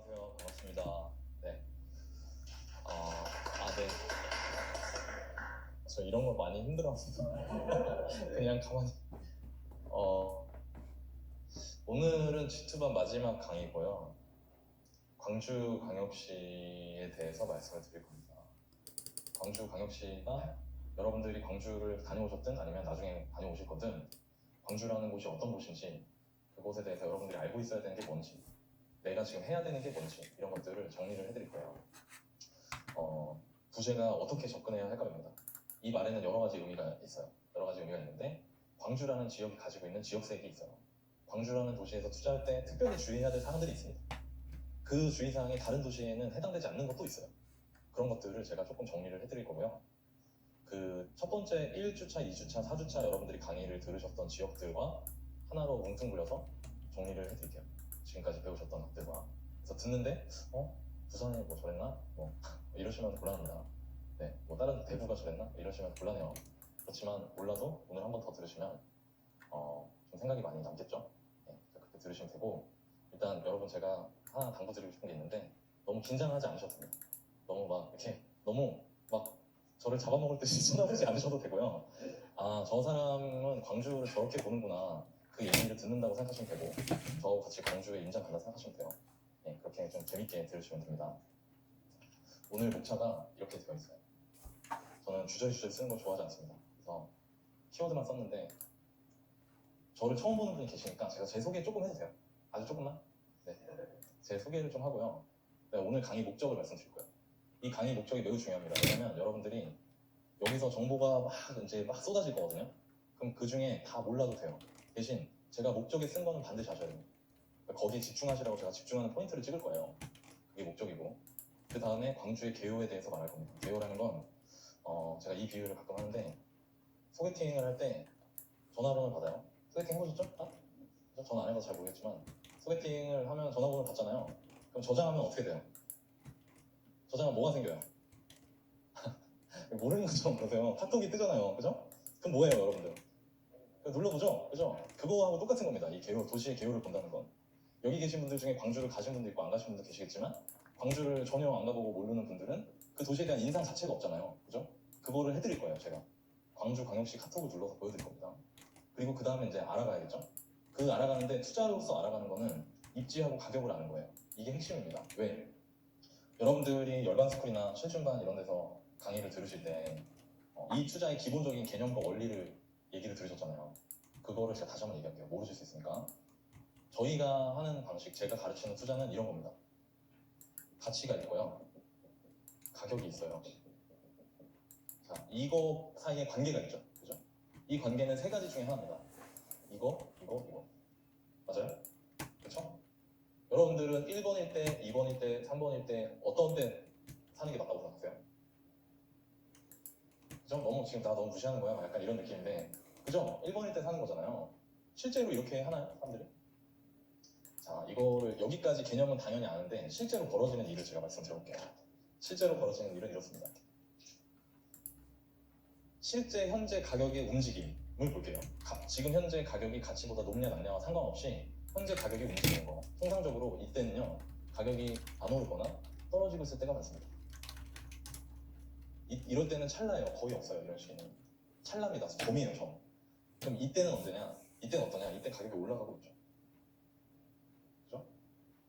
안녕하세요. 반갑습니다. 네. 네. 저 이런 거 많이 힘들어서 그냥 가만히. 오늘은 G투반 마지막 강의고요. 광주광역시에 대해서 말씀을 드릴 겁니다. 광주광역시가 여러분들이 광주를 다녀오셨든 아니면 나중에 다녀오실 거든 광주라는 곳이 어떤 곳인지, 그곳에 대해서 여러분들이 알고 있어야 되는 게 뭔지, 내가 지금 해야 되는 게 뭔지, 이런 것들을 정리를 해드릴 거예요. 부제가 어떻게 접근해야 할까입니다. 이 말에는 여러 가지 의미가 있어요. 여러 가지 의미가 있는데, 광주라는 지역이 가지고 있는 지역색이 있어요. 광주라는 도시에서 투자할 때 특별히 주의해야 될 사항들이 있습니다. 그 주의사항이 다른 도시에는 해당되지 않는 것도 있어요. 그런 것들을 제가 조금 정리를 해드릴 거고요. 그 첫 번째 1주차, 2주차, 4주차 여러분들이 강의를 들으셨던 지역들과 하나로 뭉뚱그려서 정리를 해드릴게요. 지금까지 배우셨던 것들과. 그래서 듣는데 부산에 뭐 저랬나? 이러시면 곤란합니다. 네, 뭐 다른 대구가 저랬나? 이러시면 곤란해요. 그렇지만 몰라도 오늘 한 번 더 들으시면 좀 생각이 많이 남겠죠? 네, 그렇게 들으시면 되고, 일단 여러분 제가 하나 당부드리고 싶은 게 있는데, 너무 긴장하지 않으셔도 됩니다. 너무 막 이렇게 너무 막 저를 잡아먹을 듯이 쳐다보지 않으셔도 되고요. 저 사람은 광주를 저렇게 보는구나, 그 얘기를 듣는다고 생각하시면 되고, 저하고 같이 광주에 임장 간다 생각하시면 돼요. 네, 그렇게 좀 재밌게 들으시면 됩니다. 오늘 목차가 이렇게 되어 있어요. 저는 주저주저 쓰는 걸 좋아하지 않습니다. 그래서 키워드만 썼는데, 저를 처음 보는 분이 계시니까 제가 제 소개 조금 해도 돼요? 아주 조금만? 네, 제 소개를 좀 하고요. 네, 오늘 강의 목적을 말씀드릴 거예요. 이 강의 목적이 매우 중요합니다. 왜냐면 여러분들이 여기서 정보가 막 쏟아질 거거든요. 그럼 그 중에 다 몰라도 돼요. 대신 제가 목적에 쓴 거는 반드시 아셔야 돼요. 그러니까 거기에 집중하시라고 제가 집중하는 포인트를 찍을 거예요. 그게 목적이고, 그 다음에 광주의 개요에 대해서 말할 겁니다. 개요라는 건 제가 이 비유를 가끔 하는데, 소개팅을 할 때 전화번호를 받아요. 소개팅 해보셨죠? 전화 안 해봐서 잘 모르겠지만, 소개팅을 하면 전화번호를 받잖아요. 그럼 저장하면 어떻게 돼요? 저장하면 뭐가 생겨요? 모르는 것처럼 그러세요. 카톡이 뜨잖아요. 그죠? 그럼 뭐예요, 여러분들? 눌러보죠? 그죠? 그거하고 똑같은 겁니다. 이 개요, 도시의 개요를 본다는 건. 여기 계신 분들 중에 광주를 가신 분도 있고 안 가신 분도 계시겠지만, 광주를 전혀 안 가보고 모르는 분들은 그 도시에 대한 인상 자체가 없잖아요. 그죠? 그거를 해드릴 거예요, 제가. 광주광역시 카톡을 눌러서 보여드릴 겁니다. 그리고 그 다음에 이제 알아가야겠죠? 그 알아가는데 투자로서 알아가는 거는 입지하고 가격을 아는 거예요. 이게 핵심입니다. 왜? 여러분들이 열반스쿨이나 실준반 이런 데서 강의를 들으실 때 이 투자의 기본적인 개념과 원리를 얘기를 들으셨잖아요. 그거를 제가 다시 한번 얘기할게요. 모르실 수 있으니까. 저희가 하는 방식, 제가 가르치는 투자는 이런 겁니다. 가치가 있고요, 가격이 있어요. 자, 이거 사이에 관계가 있죠. 그죠? 이 관계는 세 가지 중에 하나입니다. 이거. 맞아요? 그렇죠? 여러분들은 1번일 때, 2번일 때, 3번일 때 어떤 때 사는 게 맞다고 생각하세요? 그죠? 지금 나 너무 무시하는 거야? 약간 이런 느낌인데, 그죠? 1번일 때 사는 거잖아요. 실제로 이렇게 하나요? 사람들이? 자, 이거를 여기까지 개념은 당연히 아는데 실제로 벌어지는 일을 제가 말씀드려볼게요. 실제로 벌어지는 일은 이렇습니다. 실제 현재 가격의 움직임을 볼게요. 지금 현재 가격이 가치보다 높냐 낮냐와 상관없이 현재 가격이 움직이는 거. 통상적으로 이때는요, 가격이 안 오르거나 떨어지고 있을 때가 많습니다. 이럴 때는 찰나예요. 거의 없어요. 이런 시기는 찰나입니다. 점이에요, 점. 그럼 이때는 언제냐? 이때는 어떠냐? 이때 가격이 올라가고 있죠. 그죠?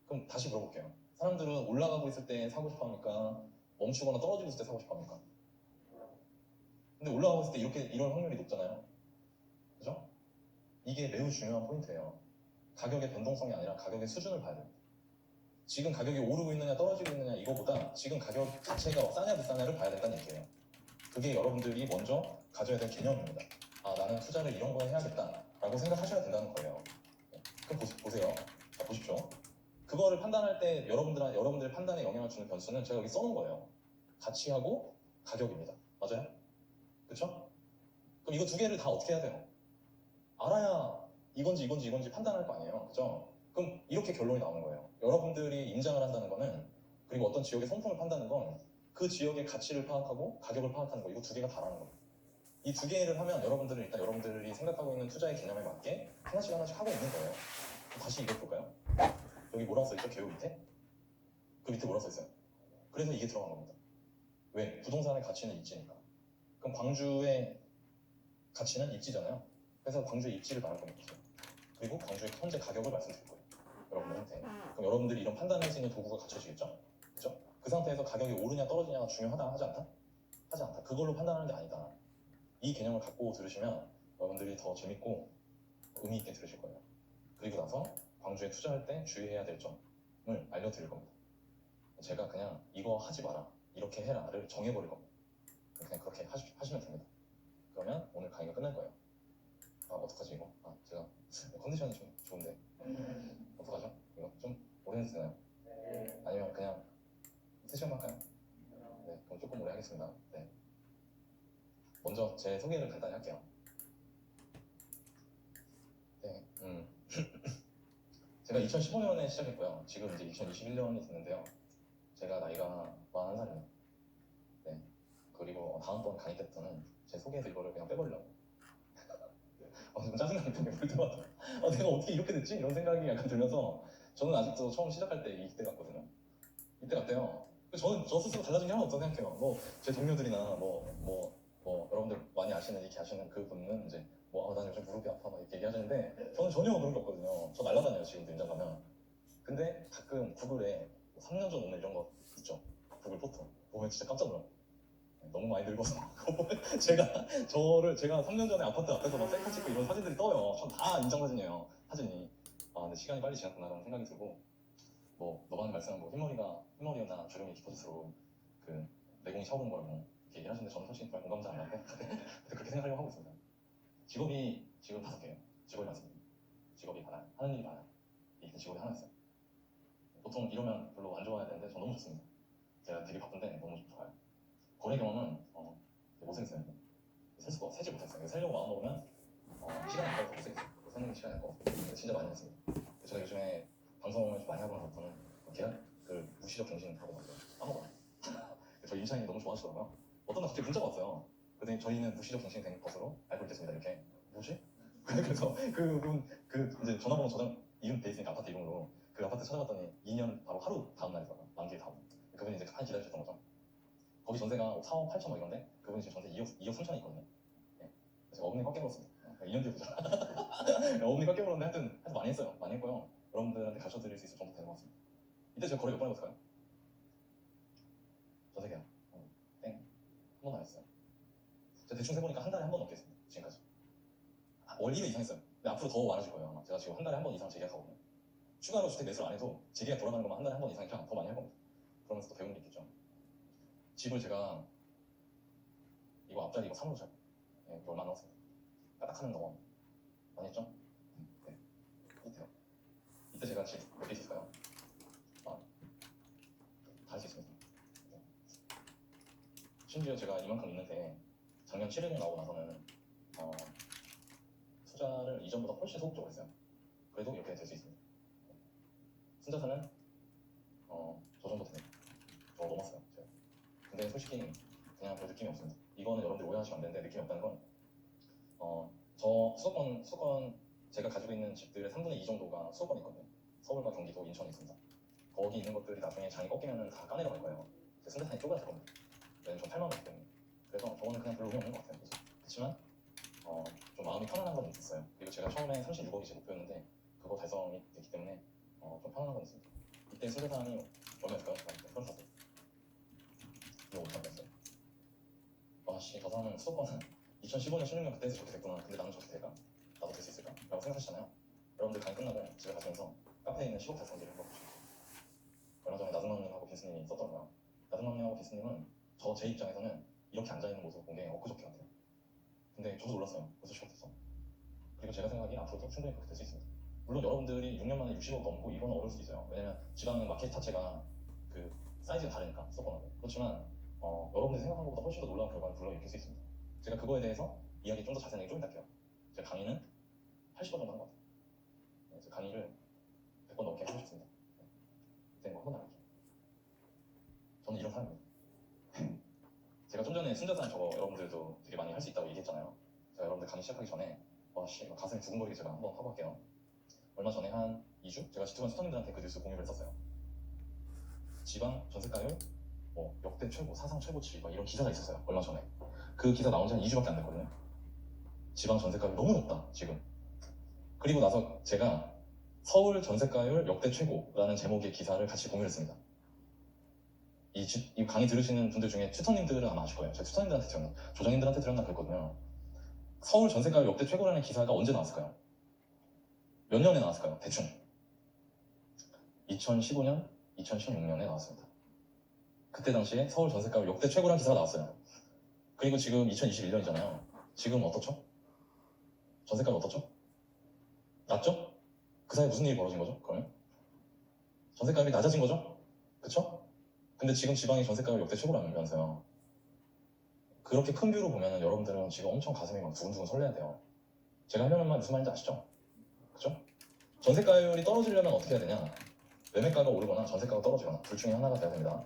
그럼 다시 물어볼게요. 사람들은 올라가고 있을 때 사고 싶어 합니까? 멈추거나 떨어지고 있을 때 사고 싶어 합니까? 근데 올라가고 있을 때 이런 확률이 높잖아요. 그죠? 이게 매우 중요한 포인트예요. 가격의 변동성이 아니라 가격의 수준을 봐야 됩니다. 지금 가격이 오르고 있느냐 떨어지고 있느냐 이거보다 지금 가격 자체가 싸냐 비싸냐를 봐야 된다는 얘기예요. 그게 여러분들이 먼저 가져야 될 개념입니다. 나는 투자를 이런 거에 해야겠다 라고 생각하셔야 된다는 거예요. 그럼 보세요. 자, 보십시오. 그거를 판단할 때 여러분들의 판단에 영향을 주는 변수는 제가 여기 써놓은 거예요. 가치하고 가격입니다. 맞아요? 그쵸? 그럼 이거 두 개를 다 어떻게 해야 돼요? 알아야 이건지 판단할 거 아니에요. 그죠? 그럼 이렇게 결론이 나오는 거예요. 여러분들이 임장을 한다는 거는, 그리고 어떤 지역의 성품을 판다는 건 그 지역의 가치를 파악하고 가격을 파악하는 거, 이거 두 개가 다라는 겁니다. 이 두 개를 하면 여러분들은 일단 여러분들이 생각하고 있는 투자의 개념에 맞게 하나씩 하고 있는 거예요. 다시 이걸 볼까요? 여기 뭐라고 써있죠? 개요 밑에? 그 밑에 뭐라 써있어요? 그래서 이게 들어간 겁니다. 왜? 부동산의 가치는 입지니까. 그럼 광주의 가치는 입지잖아요. 그래서 광주의 입지를 말할 겁니다. 그리고 광주의 현재 가격을 말씀드릴 거예요. 여러분들한테. 그럼 여러분들이 이런 판단할 수 있는 도구가 갖춰지겠죠? 그렇죠? 그 상태에서 가격이 오르냐 떨어지냐가 중요하다 하지 않다? 하지 않다. 그걸로 판단하는 게 아니다. 이 개념을 갖고 들으시면 여러분들이 더 재밌고 의미 있게 들으실 거예요. 그리고 나서 광주에 투자할 때 주의해야 될 점을 알려드릴 겁니다. 제가 그냥 이거 하지 마라, 이렇게 해라를 정해버릴 겁니다. 그냥 그렇게 하시면 됩니다. 그러면 오늘 강의가 끝날 거예요. 아, 어떡하지 이거? 아, 제가 컨디션이 좀 좋은데 어떡하죠? 이거 좀 오래 해도 되나요? 아니면 그냥 3시간 할까요? 네, 그럼 조금 오래 하겠습니다. 네. 먼저 제 소개를 간단히 할게요. 네, 제가 2015년에 시작했고요. 지금 이제 2021년이 됐는데요. 제가 나이가 41살입니다. 네. 그리고 다음번 강의 때부터는 제 소개에서 이거를 그냥 빼버리려고. 좀 짜증나는데 볼 때마다 내가 어떻게 이렇게 됐지? 이런 생각이 약간 들면서 저는 아직도 처음 시작할 때 이때 같거든요. 이때 같대요. 저는 저 스스로 달라진 게 하나도 없다고 생각해요. 뭐 제 동료들이나 뭐 여러분들 많이 아시는 이렇게 아시는 그 분은 이제 난 요즘 무릎이 아파 막 이렇게 얘기하시는데 저는 전혀 그런 게 없거든요. 저 날라다녀요 지금도 임장 가면. 근데 가끔 구글에 3년 전 오늘 이런 거 있죠. 구글 포토 보면 진짜 깜짝 놀라요. 너무 많이 늙어서 그거 보면 제가 3년 전에 아파트 앞에서 막 셀카 찍고 이런 사진들이 떠요. 전 다 인장 사진이에요. 사진이. 근데 시간이 빨리 지났구나라는 생각이 들고 너가 말씀한 흰머리나 주름이 깊어질수록 그 내공이 차오르는 거라고 이렇게 얘기하시는데 저는 솔직히 공감 잘 안 하고 그렇게 생각하려고 하고 있습니다. 직업이 지금 5개예요. 직업이 많습니다. 직업이 많아요. 하는 일이 많아요. 이때 직업이 하나 있어요. 보통 이러면 별로 안 좋아해야 되는데 전 너무 좋습니다. 제가 되게 바쁜데 너무 좋아요. 거래 경험은 못생겼어요. 세지 못했어요. 세려고 마음먹으면 시간이 아까워서 못생겼어요. 세는 시간이 아까워서 진짜 많이 했습니다. 제가 요즘에 방송을 좀 많이 하고 나서부터는 그 무시적 정신하고 막 까먹어요. 저희 임차인이 너무 좋아하시더라고요. 어떤 날 갑자기 문자가 왔어요. 그랬더니 저희는 무시적 정신이 된 것으로 알고 있겠습니다. 이렇게 뭐지? 그래서 그분 이제 전화번호 저장 이름 돼 있으니까 아파트 이름으로 그 아파트 찾아갔더니 2년 바로 하루 다음 날이더라고요. 만기 다음. 그분이 이제 가만히 기다리셨던 거죠. 거기 전세가 4억 8천 막 이런데 그분이 지금 전세 2억 3천이 있거든요. 네. 그래서 어금니 꽉 깨물었습니다. 2년 뒤에 보자. 어금니 꽉 깨물었는데 하여튼 많이 했어요. 많이 했고요. 여러분들한테 가르쳐드릴 수 있을 정도 되는 것 같습니다. 이때 제가 거래 몇 번 해봤을까요? 전세 계약. 땡. 한 번도 안 했어요. 제가 대충 세보니까 한 달에 한 번 넘게 했습니다. 지금까지. 월 1회 이상 했어요. 근데 앞으로 더 많아질 거예요. 아마. 제가 지금 한 달에 한 번 이상 재계약하거든요. 추가로 주택 매수를 안 해도 재계약 돌아가는 것만 한 달에 한 번 이상 그냥 더 많이 할 겁니다. 그러면서 또 배우는 게 있겠죠. 집을 제가 이거 앞자리 이거 3으로 잘 얼마 나왔어요? 까딱하는 동안 많이 했죠? 네. 이때요. 이때 제가 집 몇 개 있을까요? 다 할 수 있습니다. 네. 심지어 제가 이만큼 있는데 작년 7월에 나오고 나서는 투자를 이전보다 훨씬 소극적으로 했어요. 그래도 이렇게 될 수 있습니다. 순자산은 저 정도 됩니다. 저 넘었어요. 제가. 근데 솔직히 그냥 별 느낌이 없습니다. 이거는 여러분들 오해하시면 안 되는데 느낌이 없다는 건 저 수도권 제가 가지고 있는 집들의 3분의 2 정도가 수도권에 있거든요. 서울과 경기도, 인천에 있습니다. 거기 있는 것들이 나중에 장이 꺾이면 다 까내려갈 거예요. 제 순자산이 쪼그라들 겁니다. 왜냐면 전 8만 원이기 때문에. 그래서 저거는 그냥 별로 의미 없는 것 같아요. 그렇지만 좀 마음이 편안한 건 있었어요. 그리고 제가 처음에 36억이 제 목표였는데 그거 달성이 됐기 때문에 좀 편안한 건 있습니다. 이때 순자산이 얼마였을까요? 그럼 샀어요. 이거 어떻게 됐어요? 아씨, 저 사람은 수도권은 2015년, 16년 그때에서 저렇게 됐구나. 근데 나는 저렇게 될까? 나도 될 수 있을까? 라고 생각하시잖아요. 여러분들 강의 끝나고 집에 가시면서 카페에 있는 10억 달성기를 한번 보시죠. 얼마 전에 나승맘님하고 빈스님이 썼더라고요. 나승맘님하고 빈스님은 제 입장에서는 이렇게 앉아있는 모습 본 게 엊그저께 같아요. 근데 저도 놀랐어요. 벌써 10억 됐어. 그리고 제가 생각이 앞으로도 충분히 그렇게 될 수 있습니다. 물론 여러분들이 6년 만에 60억 넘고 이건 어려울 수도 있어요. 왜냐면 지방 마켓 자체가 그 사이즈가 다르니까 수도권하고. 그렇지만 여러분들이 생각한 것보다 훨씬 더 놀라운 결과를 불러일으킬 수 있습니다. 제가 그거에 대해서 이야기 좀 더 자세하게 좀 이따 할게요. 제가 강의는 80번 정도 한 것 같아요. 그래서 강의를 100번 넘게 하고 싶습니다. 그때 뭐 한 번도 안 할게요. 저는 이런 사람입니다. 제가 좀 전에 순자산 저거 여러분들도 되게 많이 할 수 있다고 얘기했잖아요. 제가 여러분들 강의 시작하기 전에 가슴이 두근거리게 제가 한번 하고 할게요. 얼마 전에 한 2주? 제가 지투번 스터님들한테 그 뉴스 공유를 했었어요. 지방 전세가율 역대 최고, 사상 최고치 막 이런 기사가 있었어요. 얼마 전에. 그 기사 나온 지 한 2주밖에 안 됐거든요. 지방 전세가율 너무 높다 지금. 그리고 나서 제가 서울 전세가율 역대 최고라는 제목의 기사를 같이 공유했습니다. 이 강의 들으시는 분들 중에 튜터님들은 아마 아실 거예요. 제가 튜터님들한테 들었나, 조장님들한테 들었나 그랬거든요. 서울 전세가율 역대 최고라는 기사가 언제 나왔을까요? 몇 년에 나왔을까요? 대충 2015년, 2016년에 나왔습니다. 그때 당시에 서울 전세가율 역대 최고라는 기사가 나왔어요. 그리고 지금 2021년이잖아요. 지금 어떻죠? 전세가율 어떻죠? 낮죠? 그 사이에 무슨 일이 벌어진 거죠? 그러면? 전세가율이 낮아진 거죠? 그쵸? 근데 지금 지방의 전세가율 역대 최고라면서요. 그렇게 큰 뷰로 보면은 여러분들은 지금 엄청 가슴이 막 두근두근 설레야 돼요. 제가 하려는 말 무슨 말인지 아시죠? 그죠? 전세가율이 떨어지려면 어떻게 해야 되냐? 매매가가 오르거나 전세가가 떨어지거나 둘 중에 하나가 돼야 됩니다.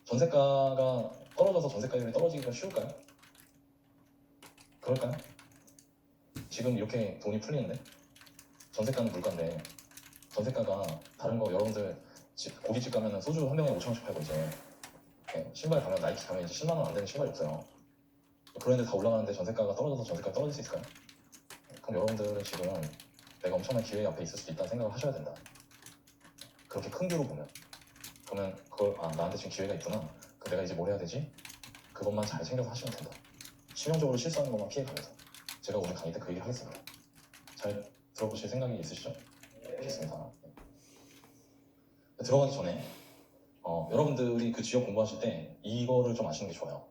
전세가가 떨어져서 전세가율이 떨어지기가 쉬울까요? 그럴까요? 지금 이렇게 돈이 풀리는데 전세가는 물가인데 전세가가 다른 거 여러분들 고깃집 가면은 소주 한 병에 5,000원씩 팔고 이제 신발 가면 나이키 가면 이제 10만 원 안 되는 신발이 없어요. 그런데 다 올라가는데 전세가가 떨어져서 전세가가 떨어질 수 있을까요? 그럼 여러분들은 지금 내가 엄청난 기회 앞에 있을 수도 있다는 생각을 하셔야 된다. 그렇게 큰 뷰로 보면. 그러면 그걸 나한테 지금 기회가 있구나. 그럼 내가 이제 뭘 해야 되지? 그것만 잘 챙겨서 하시면 된다. 치명적으로 실수하는 것만 피해가면서. 제가 오늘 강의 때 그 얘기 하겠습니다. 잘 들어보실 생각이 있으시죠? 알겠습니다. 들어가기 전에 여러분들이 그 지역 공부하실 때 이거를 좀 아시는 게 좋아요.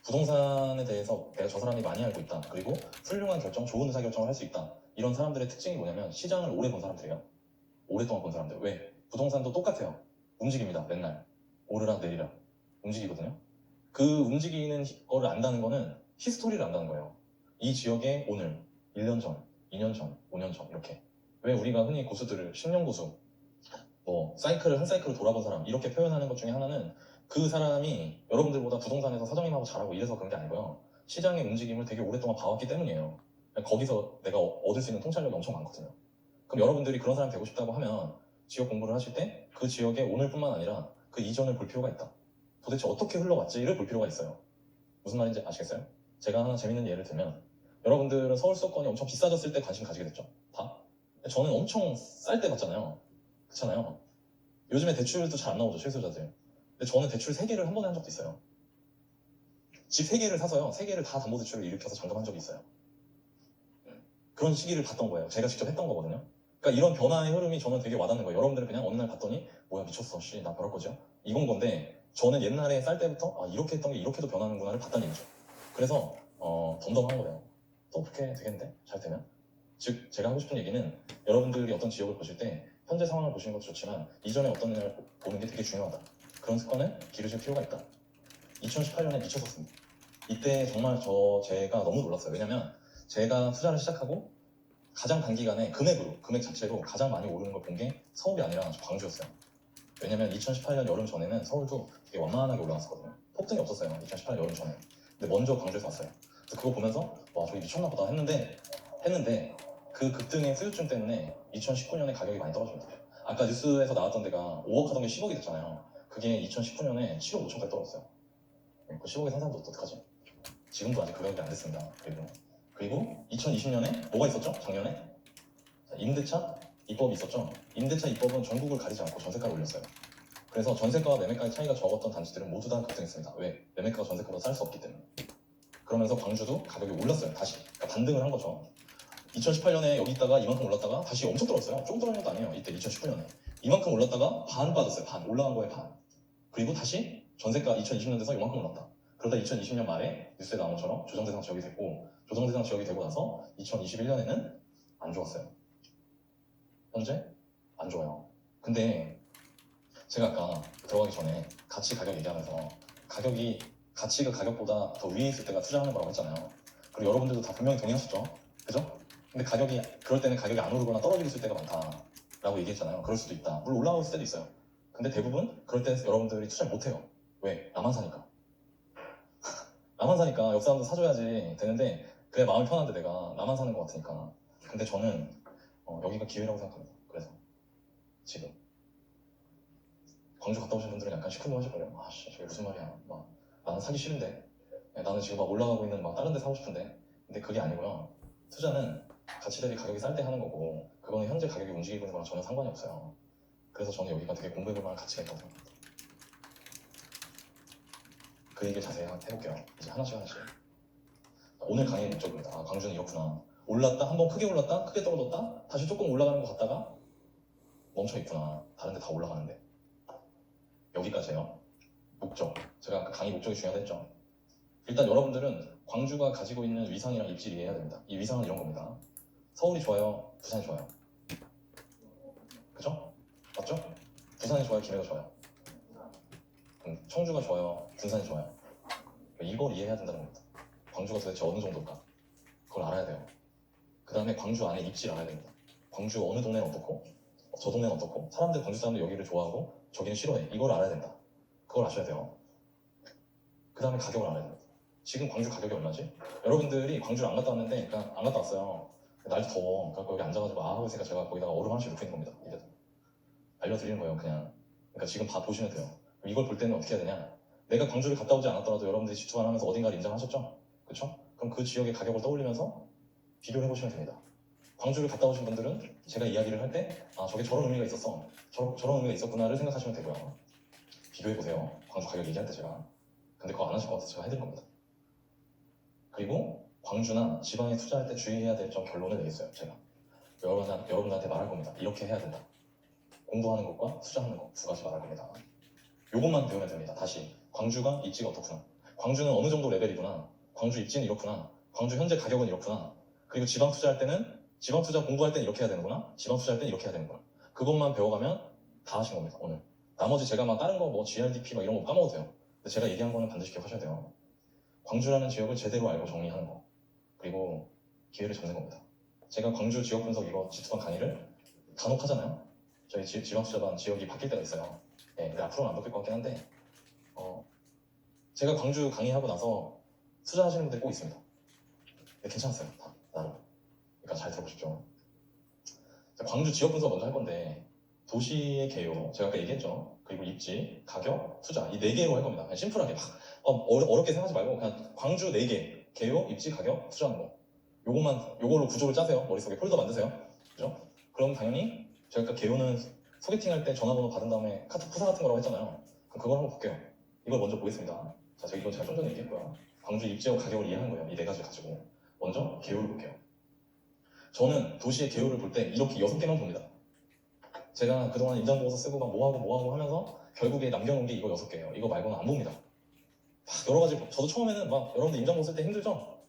부동산에 대해서 내가 저 사람이 많이 알고 있다. 그리고 훌륭한 결정, 좋은 의사결정을 할 수 있다. 이런 사람들의 특징이 뭐냐면 시장을 오래 본 사람들이에요. 오랫동안 본 사람들. 왜? 부동산도 똑같아요. 움직입니다. 맨날. 오르락 내리락. 움직이거든요. 그 움직이는 거를 안다는 거는 히스토리를 안다는 거예요. 이 지역의 오늘, 1년 전, 2년 전, 5년 전 이렇게. 왜 우리가 흔히 고수들을 10년 고수, 사이클을 한 사이클을 돌아본 사람 이렇게 표현하는 것 중에 하나는 그 사람이 여러분들보다 부동산에서 사장님하고 잘하고 이래서 그런 게 아니고요. 시장의 움직임을 되게 오랫동안 봐왔기 때문이에요. 거기서 내가 얻을 수 있는 통찰력이 엄청 많거든요. 그럼 여러분들이 그런 사람이 되고 싶다고 하면 지역 공부를 하실 때 그 지역의 오늘뿐만 아니라 그 이전을 볼 필요가 있다. 도대체 어떻게 흘러왔지를 볼 필요가 있어요. 무슨 말인지 아시겠어요? 제가 하나 재밌는 예를 들면 여러분들은 서울 수도권이 엄청 비싸졌을 때 관심 가지게 됐죠. 다? 저는 엄청 쌀 때 봤잖아요. 그렇잖아요. 요즘에 대출도 잘 안 나오죠, 실수요자들. 근데 저는 대출 3개를 한 번에 한 적도 있어요. 집 3개를 사서요. 3개를 다 담보대출을 일으켜서 잔금한 적이 있어요. 그런 시기를 봤던 거예요. 제가 직접 했던 거거든요. 그러니까 이런 변화의 흐름이 저는 되게 와닿는 거예요. 여러분들은 그냥 어느 날 봤더니 뭐야 미쳤어, 씨, 나 그럴 거죠? 이건 건데 저는 옛날에 쌀 때부터 이렇게 했던 게 이렇게도 변하는구나를 봤다는 얘기죠. 그래서 덤덤한 거예요. 또 그렇게 되겠는데? 잘 되면? 즉 제가 하고 싶은 얘기는 여러분들이 어떤 지역을 보실 때 현재 상황을 보시는 것도 좋지만 이전에 어떤 날 보는 게 되게 중요하다. 그런 습관을 기르실 필요가 있다. 2018년에 미쳤었습니다. 이때 정말 제가 너무 놀랐어요. 왜냐면 제가 투자를 시작하고 가장 단기간에 금액 자체로 가장 많이 오르는 걸 본 게 서울이 아니라 광주였어요. 왜냐면 2018년 여름 전에는 서울도 되게 완만하게 올라갔었거든요. 폭등이 없었어요. 2018년 여름 전에. 근데 먼저 광주에서 왔어요. 그래서 그거 보면서 와 저기 미쳤나 보다 했는데 그 급등의 후유증 때문에 2019년에 가격이 많이 떨어집니다. 아까 뉴스에서 나왔던 데가 5억 하던 게 10억이 됐잖아요. 그게 2019년에 7억 5천까지 떨어졌어요. 그 10억에 산 사람도 어떡하지? 지금도 아직 그 가격이 안 됐습니다. 그리고 2020년에 뭐가 있었죠? 작년에? 임대차 입법이 있었죠. 임대차 입법은 전국을 가리지 않고 전세가를 올렸어요. 그래서 전세가와 매매가의 차이가 적었던 단지들은 모두 다 급등했습니다. 왜? 매매가가 전세가보다 쌀 수 없기 때문에. 그러면서 광주도 가격이 올랐어요. 다시. 그러니까 반등을 한 거죠. 2018년에 여기 있다가 이만큼 올랐다가 다시 엄청 떨어졌어요. 조금 떨어진 것도 아니에요. 이때 2019년에. 이만큼 올랐다가 반 빠졌어요. 반. 올라간 거에 반. 그리고 다시 전세가 2020년 돼서 이만큼 올랐다. 그러다 2020년 말에 뉴스에 나온 것처럼 조정대상 지역이 됐고 조정대상 지역이 되고 나서 2021년에는 안 좋았어요. 현재 안 좋아요. 근데 제가 아까 들어가기 전에 가치 가격 얘기하면서 가치가 가격보다 더 위에 있을 때가 투자하는 거라고 했잖아요. 그리고 여러분들도 다 분명히 동의하셨죠? 그죠? 근데 그럴 때는 가격이 안 오르거나 떨어지고 있을 때가 많다라고 얘기했잖아요. 그럴 수도 있다. 물론 올라올 때도 있어요. 근데 대부분 그럴 때 여러분들이 투자를 못해요. 왜? 나만 사니까. 나만 사니까 옆 사람도 사줘야지 되는데 그래 마음이 편한데 내가 나만 사는 것 같으니까. 근데 저는 여기가 기회라고 생각합니다. 그래서 지금 광주 갔다 오신 분들은 약간 시큰둥하실걸요. 아씨 저게 무슨 말이야. 막 나는 사기 싫은데, 나는 지금 막 올라가고 있는 막 다른 데 사고 싶은데. 근데 그게 아니고요. 투자는 가치 대비 가격이 쌀 때 하는 거고, 그거는 현재 가격이 움직이고 있는 거랑 전혀 상관이 없어요. 그래서 저는 여기가 되게 공부해볼 만한 가치가 있다고 생각합니다. 그 얘기를 자세히 해볼게요. 이제 하나씩. 오늘 강의의 목적입니다. 아, 광주는 이렇구나. 올랐다, 한번 크게 올랐다, 크게 떨어졌다, 다시 조금 올라가는 것 같다가 멈춰있구나. 다른 데 다 올라가는데. 여기까지예요. 목적. 제가 아까 강의 목적이 중요하다 했죠. 일단 여러분들은 광주가 가지고 있는 위상이랑 입지를 이해해야 됩니다. 이 위상은 이런 겁니다. 서울이 좋아요? 부산이 좋아요? 그죠? 맞죠? 부산이 좋아요? 김해가 좋아요? 청주가 좋아요? 군산이 좋아요? 이걸 이해해야 된다는 겁니다. 광주가 도대체 어느 정도일까? 그걸 알아야 돼요. 그 다음에 광주 안에 입지를 알아야 됩니다. 광주 어느 동네는 어떻고, 저 동네는 어떻고, 사람들, 광주 사람들 여기를 좋아하고 저기는 싫어해. 이걸 알아야 된다. 그걸 아셔야 돼요. 그 다음에 가격을 알아야 됩니다. 지금 광주 가격이 얼마지? 여러분들이 광주를 안 갔다 왔는데, 그냥 안 갔다 왔어요. 날도 더워. 그래서 여기 앉아가지고 그러니까 제가 거기다가 얼음 하나씩 넣고 있는 겁니다. 이게 알려드리는 거예요, 그냥. 그러니까 지금 보시면 돼요. 이걸 볼 때는 어떻게 해야 되냐? 내가 광주를 갔다 오지 않았더라도 여러분들이 지투만 하면서 어딘가를 인정하셨죠? 그렇죠? 그럼 그 지역의 가격을 떠올리면서 비교를 해보시면 됩니다. 광주를 갔다 오신 분들은 제가 이야기를 할 때 저게 저런 의미가 있었어, 저런 의미가 있었구나를 생각하시면 되고요. 비교해보세요. 광주 가격 얘기할 때 제가. 근데 그거 안 하실 것 같아서 제가 해드릴 겁니다. 그리고 광주나 지방에 투자할 때 주의해야 될 점 결론을 내겠어요. 제가 여러분들한테 말할 겁니다. 이렇게 해야 된다. 공부하는 것과 투자하는 것 두 가지 말할 겁니다. 요것만 배우면 됩니다. 다시 광주가 입지가 어떻구나, 광주는 어느 정도 레벨이구나, 광주 입지는 이렇구나, 광주 현재 가격은 이렇구나, 그리고 지방 투자할 때는, 지방 투자 공부할 때는 이렇게 해야 되는구나, 지방 투자할 때는 이렇게 해야 되는구나. 그것만 배워가면 다 하신 겁니다. 오늘 나머지 제가 막 다른 거 뭐 GRDP 막 이런 거 까먹어도 돼요. 근데 제가 얘기한 거는 반드시 기억하셔야 돼요. 광주라는 지역을 제대로 알고 정리하는 거, 그리고 기회를 잡는 겁니다. 제가 광주 지역 분석 이거 G2반 강의를 간혹 하잖아요. 저희 지방투자반 지역이 바뀔 때가 있어요. 네, 근데 앞으로는 안 바뀔 것 같긴 한데, 제가 광주 강의하고 나서 투자하시는 분들 꼭 있습니다. 근데 괜찮았어요, 다 나름. 그러니까 잘 들어보십시오. 광주 지역 분석 먼저 할 건데, 도시의 개요, 제가 아까 얘기했죠. 그리고 입지, 가격, 투자, 이 4개로 할 겁니다. 그냥 심플하게 막 어렵게 생각하지 말고 그냥 광주 4개, 개요, 입지, 가격, 투자하는 거. 요걸로 구조를 짜세요. 머릿속에 폴더 만드세요. 그죠? 그럼 당연히 제가 아까 개요는 소개팅 할 때 전화번호 받은 다음에 카톡 프사 같은 거라고 했잖아요. 그럼 그걸 한번 볼게요. 이걸 먼저 보겠습니다. 자, 이거 제가 좀 전에 얘기했고요. 광주 입지하고 가격을 이해하는 거예요. 이 4가지를 가지고. 먼저 개요를 볼게요. 저는 도시의 개요를 볼 때 이렇게 6개만 봅니다. 제가 그동안 임장보고서 쓰고 막 뭐하고 하면서 결국에 남겨놓은 게 이거 6개예요. 이거 말고는 안 봅니다. 여러 가지, 저도 처음에는 막 여러분들 임장보고 쓸 때 힘들죠?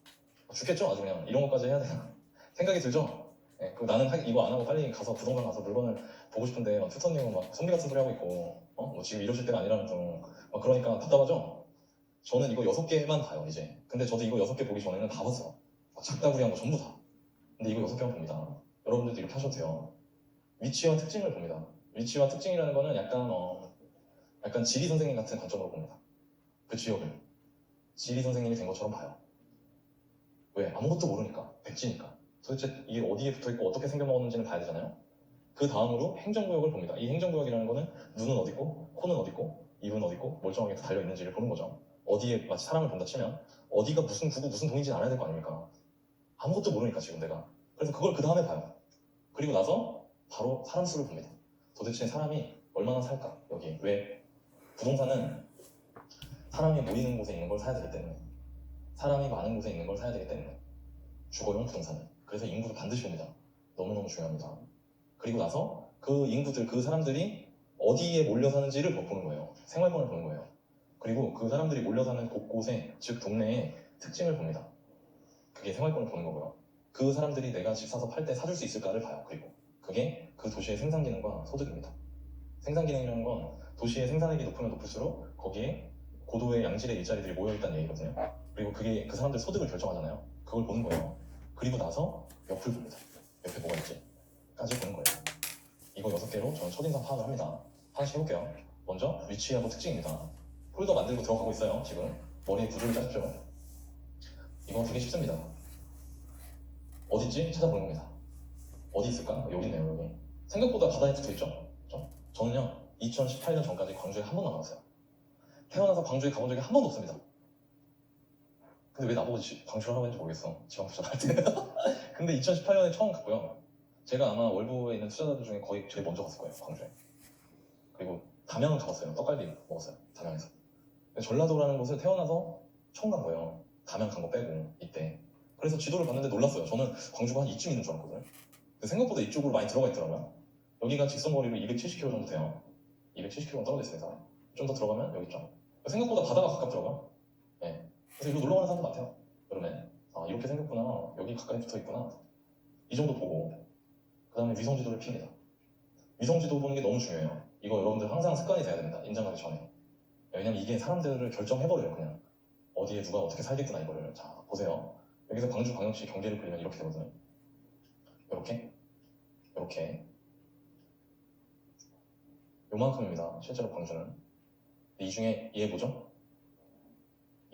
죽겠죠? 아주 그냥 이런 것까지 해야 되나 생각이 들죠? 네, 그리고 나는 이거 안 하고 빨리 가서 부동산 가서 물건을 보고 싶은데 튜터님은 막 선비 같은 소리 하고 있고 뭐 지금 이러실 때가 아니라는 둥 그러니까 답답하죠? 저는 이거 6개만 봐요 이제. 근데 저도 이거 6개 보기 전에는 다 봤어요. 작다구리한 거 전부 다. 근데 이거 6개만 봅니다. 여러분들도 이렇게 하셔도 돼요. 위치와 특징을 봅니다. 위치와 특징이라는 거는 약간 지리 선생님 같은 관점으로 봅니다. 그 지역을 지리 선생님이 된 것처럼 봐요. 왜? 아무것도 모르니까. 백지니까. 도대체 이게 어디에 붙어있고 어떻게 생겨먹었는지는 봐야 되잖아요. 그 다음으로 행정구역을 봅니다. 이 행정구역이라는 거는 눈은 어디고, 코는 어디고, 입은 어디고, 멀쩡하게 달려있는지를 보는 거죠. 어디에 마치 사람을 본다 치면 어디가 무슨 구고 무슨 동인지는 알아야 될 거 아닙니까? 아무것도 모르니까 지금 내가. 그래서 그걸 그 다음에 봐요. 그리고 나서 바로 사람 수를 봅니다. 도대체 사람이 얼마나 살까? 여기. 왜? 부동산은 사람이 모이는 곳에 있는 걸 사야 되기 때문에, 사람이 많은 곳에 있는 걸 사야 되기 때문에, 주거용 부동산은. 그래서 인구를 반드시 봅니다. 너무너무 중요합니다. 그리고 나서 그 인구들, 그 사람들이 어디에 몰려 사는지를 보는 거예요. 생활권을 보는 거예요. 그리고 그 사람들이 몰려 사는 곳곳에, 즉 동네의 특징을 봅니다. 그게 생활권을 보는 거고요. 그 사람들이 내가 집 사서 팔 때 사줄 수 있을까를 봐요. 그리고 그게 그 도시의 생산 기능과 소득입니다. 생산 기능이라는 건 도시의 생산액이 높으면 높을수록 거기에 고도의 양질의 일자리들이 모여있다는 얘기거든요. 그리고 그게 그 사람들 소득을 결정하잖아요. 그걸 보는 거예요. 그리고 나서 옆을 봅니다. 옆에 뭐가 있지? 까지 보는 거예요. 이거 6개로 저는 첫인상 파악을 합니다. 하나씩 해볼게요. 먼저 위치하고 특징입니다. 폴더 만들고 들어가고 있어요. 지금 머리에 구조를 짜십시오. 이거 되게 쉽습니다. 어딨지? 찾아보는 겁니다. 어디 있을까? 여기 있네요. 여기. 생각보다 바다에 붙어있죠? 그렇죠? 저는요 2018년 전까지 광주에 한 번도 안 와봤어요. 태어나서 광주에 가본 적이 한 번도 없습니다. 근데 왜 나보고 광주를 하라고 했는지 모르겠어. 지방투자할 때. 근데 2018년에 처음 갔고요. 제가 아마 월부에 있는 투자자들 중에 거의 제일 먼저 갔을 거예요, 광주에. 그리고 담양은 가봤어요. 떡갈비 먹었어요, 담양에서. 전라도라는 곳을 태어나서 처음 간 거예요. 담양 간 거 빼고 이때. 그래서 지도를 봤는데 놀랐어요. 저는 광주가 한 이쯤 있는 줄 알았거든요. 근데 생각보다 이쪽으로 많이 들어가 있더라고요. 여기가 직선거리로 270km 정도 돼요. 270km 떨어져 있습니다. 좀 더 들어가면 여기 있죠. 생각보다 바다가 가깝더라고요. 네. 그래서 이거 놀러 가는 사람도 많대요. 여름에. 아, 이렇게 생겼구나. 여기 가까이 붙어 있구나. 이 정도 보고 그 다음에 위성 지도를 핍니다. 위성 지도 보는 게 너무 중요해요. 이거 여러분들 항상 습관이 돼야 됩니다. 임장가기 전에. 왜냐면 이게 사람들을 결정해버려요. 그냥 어디에 누가 어떻게 살겠구나 이거를. 자 보세요. 여기서 광주광역시 경계를 그리면 이렇게 되거든요. 이렇게 요만큼입니다. 실제로 광주는. 근데 이 중에 얘 뭐죠?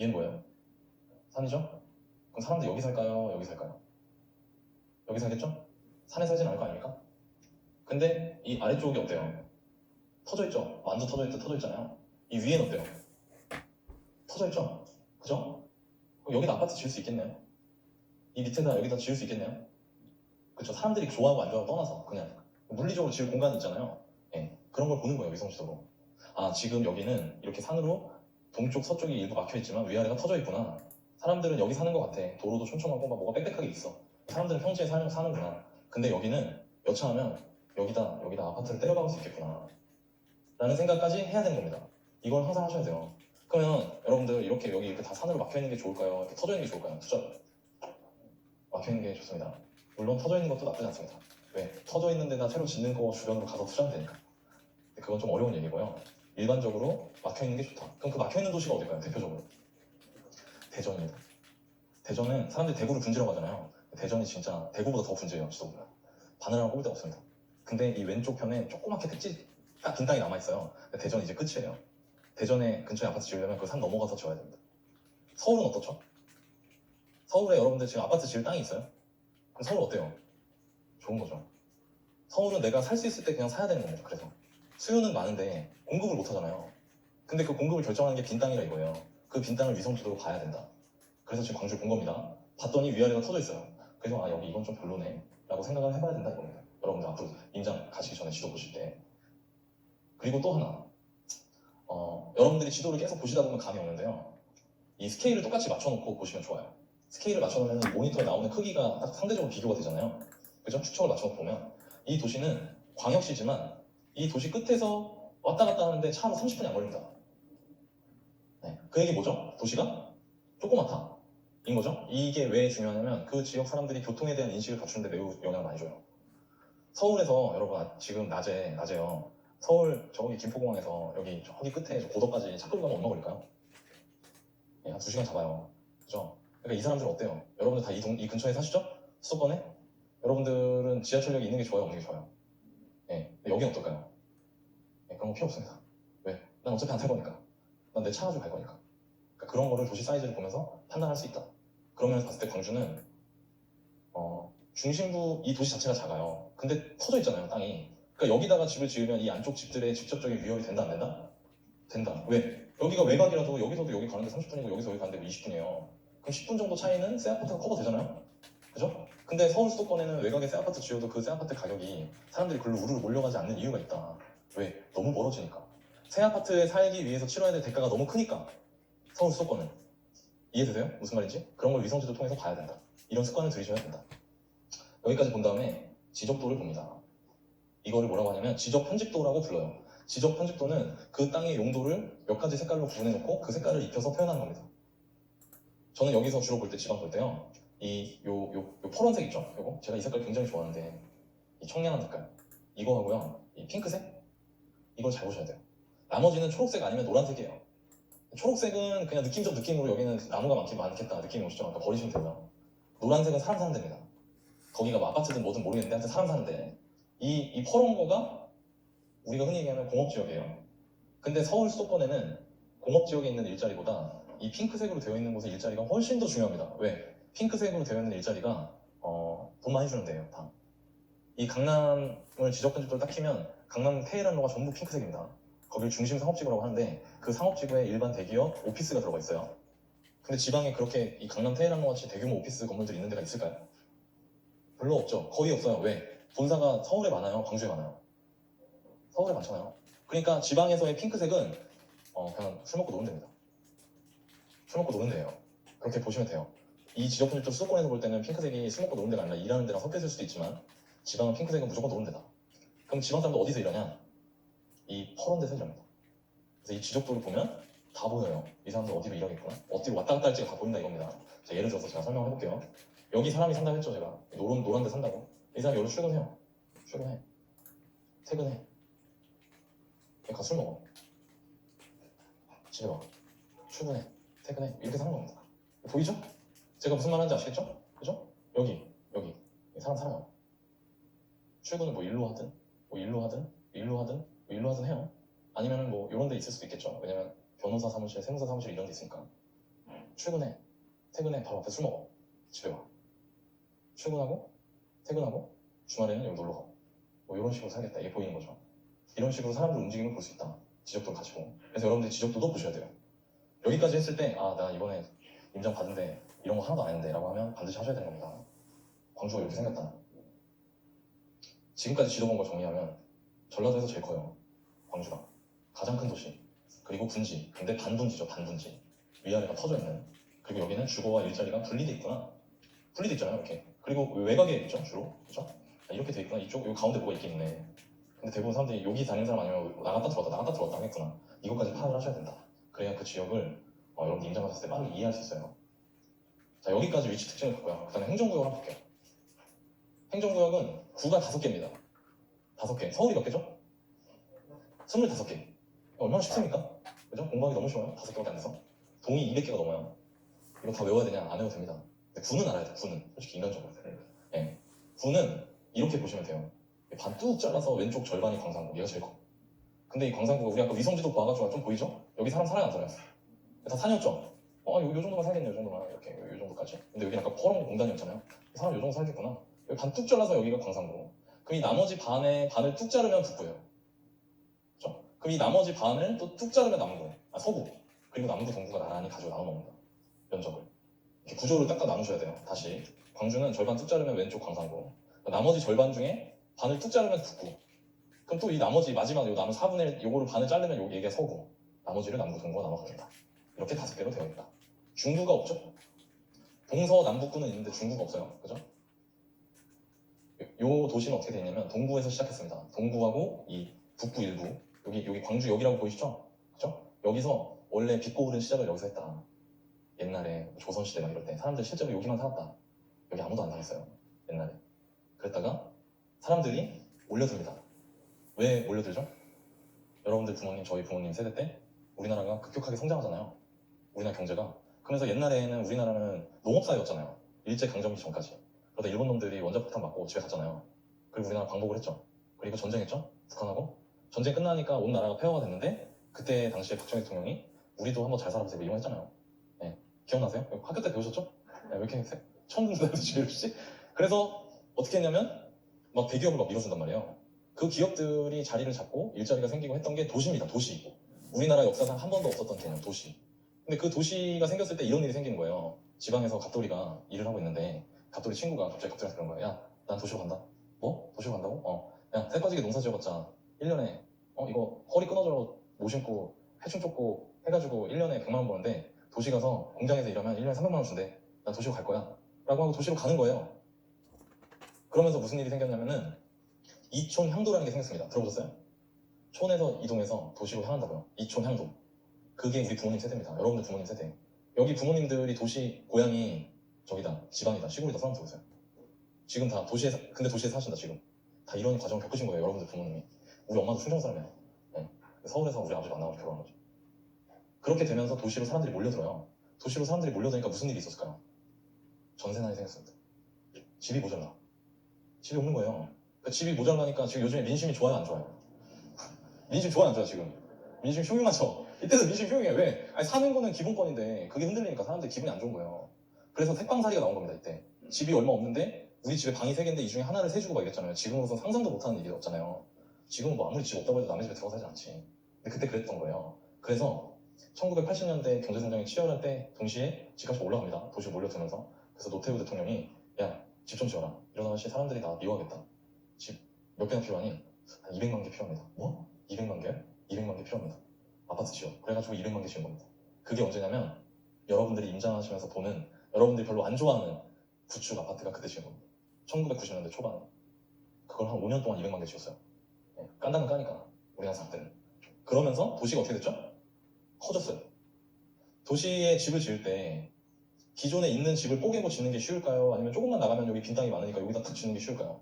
얘는 뭐예요? 산이죠? 그럼 사람들 여기 살까요? 여기 살까요? 여기 살겠죠? 산에 살진 않을 거 아닙니까? 근데 이 아래쪽이 어때요? 터져 있죠? 완전 터져 있잖아요. 이 위에는 어때요? 터져 있죠? 그죠? 그럼 여기다 아파트 지을 수 있겠네요? 이 밑에다 여기다 지을 수 있겠네요? 그쵸? 사람들이 좋아하고 안 좋아하고 떠나서 그냥 물리적으로 지을 공간이 있잖아요. 예, 그런 걸 보는 거예요, 위성지도로. 아, 지금 여기는 이렇게 산으로 동쪽, 서쪽이 일부 막혀있지만 위아래가 터져 있구나. 사람들은 여기 사는 것 같아. 도로도 촘촘하고 막 뭐가 빽빽하게 있어. 사람들은 평지에 사는구나. 근데 여기는 여차하면 여기다 아파트를 때려박을 수 있겠구나 라는 생각까지 해야 되는 겁니다. 이걸 항상 하셔야 돼요. 그러면 여러분들 이렇게 여기 이렇게 다 산으로 막혀있는 게 좋을까요? 이렇게 터져 있는 게 좋을까요? 투자 막혀있는 게 좋습니다. 물론 터져 있는 것도 나쁘지 않습니다. 왜? 터져 있는 데다 새로 짓는 거 주변으로 가서 투자하면 되니까. 근데 그건 좀 어려운 얘기고요. 일반적으로 막혀있는 게 좋다. 그럼 그 막혀있는 도시가 어딜까요? 대표적으로 대전입니다. 대전은 사람들이 대구를 분지라고 하잖아요. 대전이 진짜 대구보다 더 분지해요. 지도보다. 바늘 하나 꼽을 데가 없습니다. 근데 이 왼쪽 편에 조그맣게 특지 딱 빈 땅이 남아있어요. 대전이 이제 끝이에요. 대전에 근처에 아파트 지으려면 그 산 넘어가서 지어야 됩니다. 서울은 어떻죠? 서울에 여러분들 지금 아파트 지을 땅이 있어요? 그럼 서울 어때요? 좋은 거죠. 서울은 내가 살 수 있을 때 그냥 사야 되는 겁니다. 그래서 수요는 많은데 공급을 못 하잖아요. 근데 그 공급을 결정하는 게 빈 땅이라 이거예요. 그 빈 땅을 위성지도로 봐야 된다. 그래서 지금 광주를 본 겁니다. 봤더니 위아래가 터져 있어요. 그래서 아, 여기 이건 좀 별로네 라고 생각을 해봐야 된다 이겁니다. 여러분들 앞으로 임장 가시기 전에 지도 보실 때. 그리고 또 하나, 여러분들이 지도를 계속 보시다 보면 감이 오는데요. 이 스케일을 똑같이 맞춰놓고 보시면 좋아요. 스케일을 맞춰놓으면 모니터에 나오는 크기가 딱 상대적으로 비교가 되잖아요. 그죠? 축척을 맞춰놓고 보면 이 도시는 광역시지만 이 도시 끝에서 왔다 갔다 하는데 차로 30분이 안 걸립니다. 네. 그 얘기 뭐죠? 도시가 조그맣다 인 거죠. 이게 왜 중요하냐면 그 지역 사람들이 교통에 대한 인식을 갖추는데 매우 영향을 많이 줘요. 서울에서 여러분 지금 낮에요. 서울 저기 김포공항에서 여기 저기 끝에 저 고덕까지 차 끌고 가면 얼마 걸릴까요? 네, 한 2시간 잡아요. 그죠? 그러니까 이 사람들은 어때요? 여러분들 다 이 근처에 사시죠? 수도권에? 여러분들은 지하철역이 있는 게 좋아요, 없는 게 좋아요? 네, 근데 여기는 어떨까요? 네, 그런 거 필요 없습니다. 왜? 난 어차피 안 탈 거니까. 난 내 차 가지고 갈 거니까. 그러니까 그런 거를 도시 사이즈를 보면서 판단할 수 있다. 그런 면에서 봤을 때 광주는 중심부 이 도시 자체가 작아요. 근데 터져 있잖아요, 땅이. 그러니까 여기다가 집을 지으면 이 안쪽 집들의 직접적인 위협이 된다, 안 된다? 된다. 왜? 여기가 외곽이라도 여기서도 여기 가는데 30분이고 여기서 여기 가는데 20분이에요. 그럼 10분 정도 차이는 새 아파트가 커버 되잖아요? 그죠? 근데 서울 수도권에는 외곽에 새 아파트 지어도 그 새 아파트 가격이 사람들이 글로 우르르 몰려가지 않는 이유가 있다. 왜? 너무 멀어지니까. 새 아파트에 살기 위해서 치러야 될 대가가 너무 크니까. 서울 수도권은. 이해되세요? 무슨 말인지? 그런 걸 위성지도 통해서 봐야 된다. 이런 습관을 들이셔야 된다. 여기까지 본 다음에 지적도를 봅니다. 이거를 뭐라고 하냐면 지적 편집도라고 불러요. 지적 편집도는 그 땅의 용도를 몇 가지 색깔로 구분해놓고 그 색깔을 입혀서 표현하는 겁니다. 저는 여기서 주로 볼 때 지방 볼 때요. 요 파란색 있죠? 요거 제가 이 색깔 굉장히 좋아하는데 이 청량한 색깔 이거 하고요. 이 핑크색 이걸 잘 보셔야 돼요. 나머지는 초록색 아니면 노란색이에요. 초록색은 그냥 느낌적 느낌으로 여기는 나무가 많겠다 느낌이 오시죠? 그러니까 버리시면 되고요. 노란색은 사람 사는 데입니다. 거기가 뭐 아파트든 뭐든 모르겠는데 하여튼 사람 사는데 이 퍼런 거가 우리가 흔히 얘기하는 공업지역이에요. 근데 서울 수도권에는 공업지역에 있는 일자리보다 이 핑크색으로 되어 있는 곳의 일자리가 훨씬 더 중요합니다. 왜? 핑크색으로 되어 있는 일자리가 돈 많이 주는 데예요. 다. 이 강남을 지적 편집도를 딱 키면 강남 테헤란로가 전부 핑크색입니다. 거길 중심 상업지구라고 하는데 그 상업지구에 일반 대기업 오피스가 들어가 있어요. 근데 지방에 그렇게 이 강남 테헤란로 같이 대규모 오피스 건물들이 있는 데가 있을까요? 별로 없죠. 거의 없어요. 왜? 본사가 서울에 많아요? 광주에 많아요? 서울에 많잖아요. 그러니까 지방에서의 핑크색은 그냥 술 먹고 노는 데입니다. 술 먹고 노는 데예요. 그렇게 보시면 돼요. 이 지역분들도 수도권에서 볼 때는 핑크색이 술 먹고 노는 데가 아니라 일하는 데랑 섞여 있을 수도 있지만 지방은 핑크색은 무조건 노는 데다. 그럼 지방 사람들 어디서 일하냐? 이 퍼런 데서 일합니다. 그래서 이 지적도를 보면 다 보여요. 이 사람들 어디로 일하겠구나. 어디로 왔다 갔다 할지가 다 보인다 이겁니다. 자, 예를 들어서 제가 설명을 해볼게요. 여기 사람이 산다고 했죠, 제가. 노란 데 산다고. 이 사람이 여기로 출근해요. 출근해. 퇴근해. 가서 술 먹어. 집에 와. 출근해. 퇴근해. 이렇게 사는 겁니다. 보이죠? 제가 무슨 말 하는지 아시겠죠? 그죠? 여기 사람 살아요. 출근을 뭐 일로 하든 해요. 아니면은 뭐 이런 데 있을 수도 있겠죠. 왜냐면 변호사 사무실, 세무사 사무실 이런 데 있으니까. 출근해. 퇴근해. 바로 앞에 술 먹어. 집에 와. 출근하고 퇴근하고 주말에는 여기 놀러 가고. 뭐 이런 식으로 살겠다. 이게 보이는 거죠. 이런 식으로 사람들 움직임을 볼 수 있다. 지적도를 가지고. 그래서 여러분들 지적도도 보셔야 돼요. 여기까지 했을 때 나 이번에 임장 받은데 이런 거 하나도 안 했는데 라고 하면 반드시 하셔야 되는 겁니다. 광주가 이렇게 생겼다. 지금까지 지도 본 거 정리하면 전라도에서 제일 커요. 광주가. 가장 큰 도시. 그리고 분지. 근데 반분지죠. 반분지. 위아래가 터져 있는. 그리고 여기는 주거와 일자리가 분리돼 있구나. 분리돼 있잖아요. 이렇게. 그리고 외곽에 있죠. 주로. 그죠? 이렇게 돼 있구나. 이쪽 여기 가운데 뭐가 있긴 있네. 근데 대부분 사람들이 여기 다니는 사람 아니면 나갔다 들어왔다 하겠구나. 이것까지 파악을 하셔야 된다. 그래야 그 지역을 여러분들 임장 갔을 때 빠르게 이해할 수 있어요. 자, 여기까지 위치 특징을 봤고요. 그 다음에 행정구역을 한번 볼게요. 행정구역은 구가 5개입니다. 5개. 서울이 몇 개죠? 25개. 얼마나 쉽습니까? 그죠? 공부하기 너무 쉬워요. 5개밖에 안 돼서. 동이 200개가 넘어요. 이거 다 외워야 되냐? 안 외워도 됩니다. 근데 구는 알아야 돼. 구는. 솔직히 인간적으로. 네. 구는 이렇게 보시면 돼요. 반 뚝 잘라서 왼쪽 절반이 광산구. 얘가 제일 커. 근데 이 광산구가 우리 아까 위성지도 봐가지고 좀 보이죠? 여기 사람 살아요, 안 살아요? 다 산이었죠? 요 정도만 살겠네, 요 정도만. 이렇게, 요 정도까지. 근데 여기 아까 퍼런 공단이었잖아요. 사람 요 정도 살겠구나. 여기 반 뚝 잘라서 여기가 광산구. 그럼 이 나머지 반을 뚝 자르면 북구예요. 그렇죠? 그럼 이 나머지 반을 또 뚝 자르면 남구. 서구. 그리고 남구, 동구가 나란히 가지고 나눠 먹는다. 면적을. 이렇게 구조를 딱딱 나누셔야 돼요. 다시. 광주는 절반 뚝 자르면 왼쪽 광산구. 나머지 절반 중에 반을 뚝 자르면 북구. 그럼 또 이 나머지 마지막 요 남은 4분의 1 요거를 반을 자르면 여기가 서구. 나머지를 남구, 동구가 나눠 가진다. 이렇게 5개로 되어 있다. 중구가 없죠? 동서남북구는 있는데 중구가 없어요. 그죠? 요 도시는 어떻게 되냐면 동구에서 시작했습니다. 동구하고 이 북구 일부 여기 광주 여기라고 보이시죠? 그죠? 여기서 원래 빛고울은 시작을 여기서 했다. 옛날에 조선시대 막 이럴 때 사람들 실제로 여기만 살았다. 여기 아무도 안 살았어요. 옛날에. 그랬다가 사람들이 몰려듭니다. 왜 몰려들죠? 여러분들 부모님, 저희 부모님 세대 때 우리나라가 급격하게 성장하잖아요. 우리나라 경제가. 그래서 옛날에는 우리나라는 농업사회였잖아요. 일제강점기 전까지. 그러다 일본 놈들이 원자폭탄 맞고 집에 갔잖아요. 그리고 우리나라 광복을 했죠. 그리고 전쟁했죠. 북한하고. 전쟁 끝나니까 온 나라가 폐허가 됐는데 그때 당시에 박정희 대통령이 우리도 한번 잘 살아보세요 이런 거 했잖아요. 네. 기억나세요? 학교 때 배우셨죠? 네, 왜 이렇게 처음 듣는 사람들 주의해주시지? 그래서 어떻게 했냐면 막 대기업을 막 밀어준단 말이에요. 그 기업들이 자리를 잡고 일자리가 생기고 했던 게 도시입니다. 도시. 우리나라 역사상 한 번도 없었던 개념, 도시. 근데 그 도시가 생겼을 때 이런 일이 생기는 거예요. 지방에서 갑돌이가 일을 하고 있는데 갑돌이 친구가 갑자기 갑돌이한테 그런 거야. 야, 난 도시로 간다. 뭐? 도시로 간다고? 야, 새까지게 농사 지어봤자 1년에 이거 허리 끊어져 못 신고 해충 쫓고 해가지고 1년에 100만 원 버는데 도시 가서 공장에서 일하면 1년에 300만 원 준대. 난 도시로 갈 거야. 라고 하고 도시로 가는 거예요. 그러면서 무슨 일이 생겼냐면은 이촌 향도라는 게 생겼습니다. 들어보셨어요? 촌에서 이동해서 도시로 향한다고요. 이촌 향도. 그게 우리 부모님 세대입니다. 여러분들 부모님 세대. 여기 부모님들이 도시 고향이 저기다, 지방이다, 시골이다 사람 들어오세요. 지금 다 도시에서, 근데 도시에서 사신다 지금. 다 이런 과정을 겪으신 거예요. 여러분들 부모님이. 우리 엄마도 충청 사람이에요. 네. 서울에서 우리 아버지 만나고 결혼한 거죠. 그렇게 되면서 도시로 사람들이 몰려들어요. 도시로 사람들이 몰려드니까 무슨 일이 있었을까요? 전세난이 생겼습니다. 집이 모자라. 집이 없는 거예요. 그러니까 집이 모자라니까 지금 요즘에 민심이 좋아요, 안 좋아요? 민심 좋아요, 안 좋아요, 지금? 민심 흉흉하죠? 이때도 민심 흉흉해. 왜? 아니, 사는 거는 기본권인데 그게 흔들리니까 사람들이 기분이 안 좋은 거예요. 그래서 택방살이가 나온 겁니다, 이때. 집이 얼마 없는데 우리 집에 방이 3개인데 이 중에 하나를 세 주고 막 이랬잖아요. 지금으로선 상상도 못하는 일이었잖아요. 지금은 뭐 아무리 집 없다고 해도 남의 집에 들어가 살지 않지. 근데 그때 그랬던 거예요. 그래서 1980년대 경제성장이 치열할 때 동시에 집값이 올라갑니다. 도시 몰려들면서. 그래서 노태우 대통령이 야, 집 좀 지어라. 이러다가 사람들이 나 미워하겠다. 집 몇 개나 필요하니? 한 200만 개 필요합니다. 뭐? 200만 개요? 200만 개 필요합니다. 아파트 지어. 그래가지고 200만 개 지은 겁니다. 그게 언제냐면 여러분들이 임장하시면서 보는 여러분들이 별로 안 좋아하는 구축 아파트가 그때 지은 겁니다. 1990년대 초반에. 그걸 한 5년 동안 200만 개 지었어요. 네, 깐다면 까니까 우리나라 사람들은. 그러면서 도시가 어떻게 됐죠? 커졌어요. 도시에 집을 지을 때 기존에 있는 집을 뽀개고 짓는 게 쉬울까요? 아니면 조금만 나가면 여기 빈 땅이 많으니까 여기다 탁 짓는 게 쉬울까요?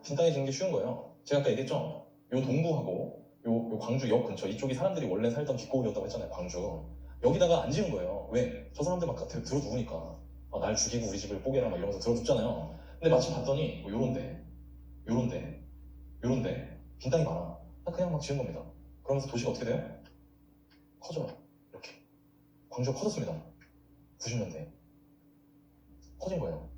빈 땅에 짓는 게 쉬운 거예요. 제가 아까 얘기했죠? 요 동구하고 요 광주역 근처 이쪽이 사람들이 원래 살던 뒷골이었다고 했잖아요. 광주. 여기다가 안 지은 거예요. 왜? 저 사람들 막 들어두니까 날 죽이고 우리 집을 뽀개라 막 이러면서 들어눕잖아요. 근데 마침 봤더니 뭐 요런데 요런데 빈 땅이 많아. 그냥 막 지은 겁니다. 그러면서 도시가 어떻게 돼요? 커져요. 이렇게. 광주가 커졌습니다. 90년대. 커진 거예요.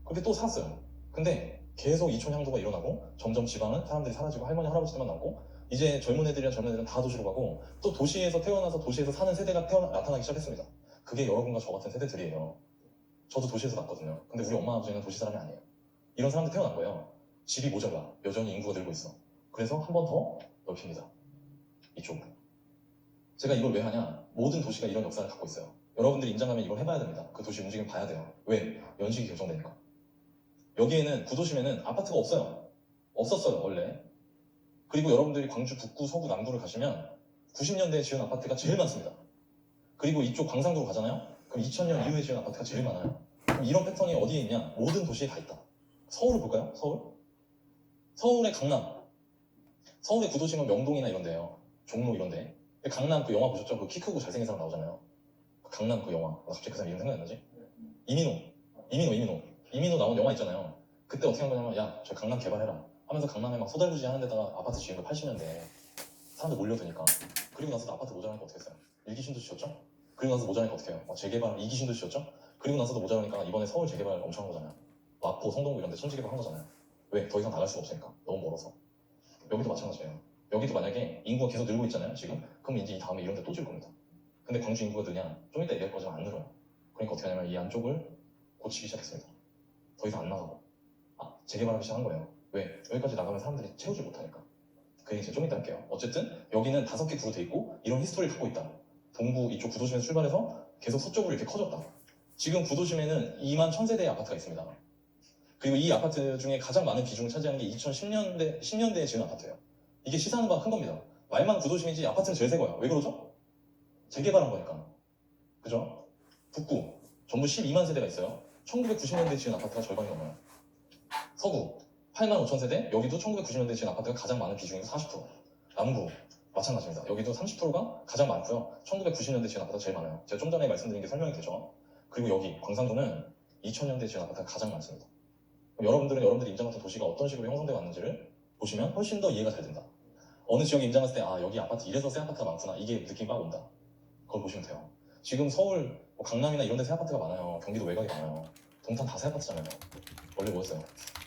근데 또 살았어요. 근데 계속 이촌 향도가 일어나고 점점 지방은 사람들이 사라지고 할머니 할아버지들만 남고 이제 젊은 애들은 다 도시로 가고 또 도시에서 태어나서 도시에서 사는 세대가 나타나기 시작했습니다. 그게 여러분과 저 같은 세대들이에요. 저도 도시에서 났거든요. 근데 우리 엄마 아버지는 도시 사람이 아니에요. 이런 사람들 태어난 거예요. 집이 모자라. 여전히 인구가 늘고 있어. 그래서 한 번 더 넓힙니다. 이쪽으로. 제가 이걸 왜 하냐? 모든 도시가 이런 역사를 갖고 있어요. 여러분들이 임장하면 이걸 해봐야 됩니다. 그 도시 움직임 봐야 돼요. 왜? 연식이 결정되니까. 여기에는 구도심에는 아파트가 없어요. 없었어요 원래. 그리고 여러분들이 광주 북구, 서구, 남구를 가시면 90년대에 지은 아파트가 제일 많습니다. 그리고 이쪽 광산구로 가잖아요. 그럼 2000년 이후에 지은 아파트가 제일 많아요. 그럼 이런 패턴이 어디에 있냐? 모든 도시에 다 있다. 서울을 볼까요? 서울? 서울의 강남. 서울의 구도심은 명동이나 이런데요. 종로 이런데. 강남 그 영화 보셨죠? 그 키 크고 잘생긴 사람 나오잖아요. 그 강남 그 영화. 갑자기 그 사람 이름 생각이 안 나지? 이민호 나온 영화 있잖아요. 그때 어떻게 한 거냐면 야, 저 강남 개발해라 하면서 강남에 막 소달구지 하는 데다가 아파트 지은 거 80년대 사람들 몰려드니까. 그리고 나서도 아파트 모자라니까 어떻게 했어요? 일기신도 지었죠? 그리고 나서 모자라니까 어떻게 해요? 재개발 이기신도 지었죠? 그리고 나서도 모자라니까 이번에 서울 재개발 엄청 한 거잖아요. 마포, 성동구 이런 데 천지개발 한 거잖아요. 왜? 더 이상 나갈 수가 없으니까. 너무 멀어서. 여기도 마찬가지예요. 여기도 만약에 인구가 계속 늘고 있잖아요 지금. 그럼 이제 이 다음에 이런 데 또 지을 겁니다. 근데 광주 인구가 느냐? 좀 이따 얘기할 거지만 안 늘어요. 그러니까 어떻게 하냐면 이 안쪽을 고치기 시작했습니다. 더 이상 안 나가고 재개발하기 시작한 거예요. 왜? 여기까지 나가면 사람들이 채우지 못하니까. 그 얘기 제가 좀 이따 할게요. 어쨌든 여기는 5개 구로 돼 있고 이런 히스토리를 갖고 있다. 동구 이쪽 구도심에서 출발해서 계속 서쪽으로 이렇게 커졌다. 지금 구도심에는 2만 1000세대의 아파트가 있습니다. 그리고 이 아파트 중에 가장 많은 비중을 차지하는 게 10년대에 지은 아파트예요. 이게 시사하는 바가 큰 겁니다. 말만 구도심이지 아파트는 제일 새 거야. 왜 그러죠? 재개발한 거니까. 그죠? 북구 전부 12만 세대가 있어요. 1990년대에 지은 아파트가 절반이 넘어요. 서구 8만 5천 세대, 여기도 1990년대에 지은 아파트가 가장 많은 비중이고 40%. 남구 마찬가지입니다. 여기도 30%가 가장 많고요. 1990년대 지은 아파트가 제일 많아요. 제가 좀 전에 말씀드린 게 설명이 되죠. 그리고 여기 광산구는 2000년대 지은 아파트가 가장 많습니다. 여러분들은 여러분들이 임장했던 도시가 어떤 식으로 형성되어 왔는지를 보시면 훨씬 더 이해가 잘 된다. 어느 지역에 임장했을 때 여기 아파트 이래서 새 아파트가 많구나, 이게 느낌이 막 온다. 그걸 보시면 돼요. 지금 서울 강남이나 이런 데 새 아파트가 많아요. 경기도 외곽에 많아요. 동탄 다 새 아파트잖아요. 원래 뭐였어요?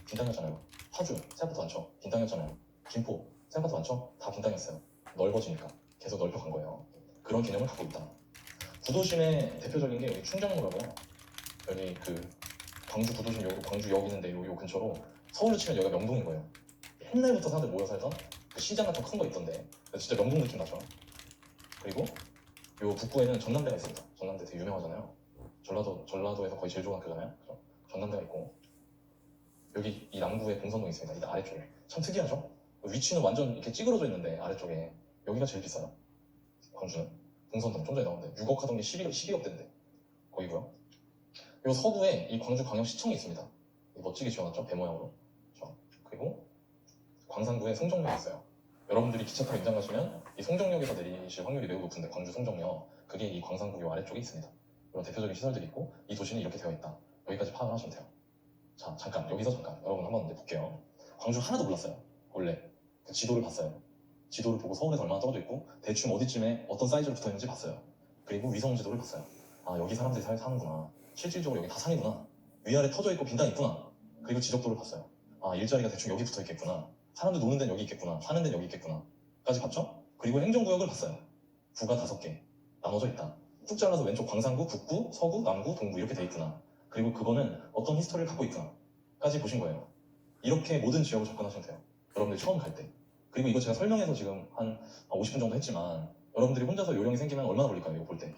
빈 땅이었잖아요. 파주 새 아파트 많죠? 빈 땅이었잖아요. 김포 새 아파트 많죠? 다 빈 땅이었어요. 넓어지니까 계속 넓혀간 거예요. 그런 개념을 갖고 있다. 구도심의 대표적인 게 여기 충정로라고요. 여기 그 광주 구도심 여기 광주역 있는데 요 근처로 서울로 치면 여기가 명동인 거예요. 옛날부터 사람들 모여 살던 그 시장 같은 큰 거 있던데 진짜 명동 느낌 나죠. 그리고 요 북부에는 전남대가 있습니다. 전남대 되게 유명하잖아요. 전라도에서 거의 제일 좋은 학교잖아요. 그죠? 전남대가 있고 여기 이 남구에 봉선동이 있습니다. 이 아래쪽에. 참 특이하죠? 위치는 완전 이렇게 찌그러져 있는데 아래쪽에 여기가 제일 비싸요. 광주는 봉선동 좀 전에 나왔는데 6억 하던 게 12억 대인데 거기고요. 요 서부에 이 광주광역시청이 있습니다. 멋지게 지어놨죠? 배 모양으로. 그렇죠? 그리고 광산구에 송정역이 있어요. 여러분들이 기차 타고 임장 가시면 이 송정역에서 내리실 확률이 매우 높은데 광주 송정역, 그게 이 광산구 요 아래쪽에 있습니다. 이런 대표적인 시설들이 있고 이 도시는 이렇게 되어 있다. 여기까지 파악을 하시면 돼요. 자, 여기서 잠깐 여러분 한번 볼게요. 광주 하나도 몰랐어요. 원래 그 지도를 봤어요. 지도를 보고 서울에서 얼마나 떨어져 있고 대충 어디쯤에 어떤 사이즈로 붙어 있는지 봤어요. 그리고 위성 지도를 봤어요. 여기 사람들이 사는구나. 실질적으로 여기 다 산이구나. 위아래 터져 있고 빈땅 있구나. 그리고 지적도를 봤어요. 일자리가 대충 여기 붙어 있겠구나. 사람들 노는 데는 여기 있겠구나, 사는 데는 여기 있겠구나 까지 봤죠? 그리고 행정구역을 봤어요. 구가 5개 나눠져 있다. 쭉 잘라서 왼쪽 광산구, 북구, 서구, 남구, 동구 이렇게 돼 있구나. 그리고 그거는 어떤 히스토리를 갖고 있구나 까지 보신 거예요. 이렇게 모든 지역을 접근하시면 돼요. 여러분들이 처음 갈 때. 그리고 이거 제가 설명해서 지금 한 50분 정도 했지만 여러분들이 혼자서 요령이 생기면 얼마나 걸릴까요? 이거 볼 때.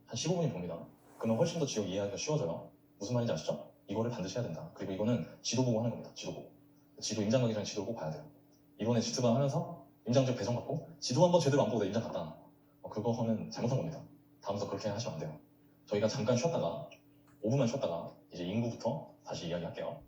한 15분이 봅니다. 그러면 훨씬 더 지역 이해하기가 쉬워져요. 무슨 말인지 아시죠? 이거를 반드시 해야 된다. 그리고 이거는 지도 보고 하는 겁니다. 지도 보고. 지도 임장 가기 전에 지도를 꼭 봐야 돼요. 이번에 지트반 하면서 임장지역 배정 받고 지도 한번 제대로 안 보고 내 임장 갔다. 그거는 잘못한 겁니다. 다음부터 그렇게 하시면 안 돼요. 저희가 잠깐 쉬었다가 5분만 쉬었다가 이제 인구부터 다시 이야기할게요.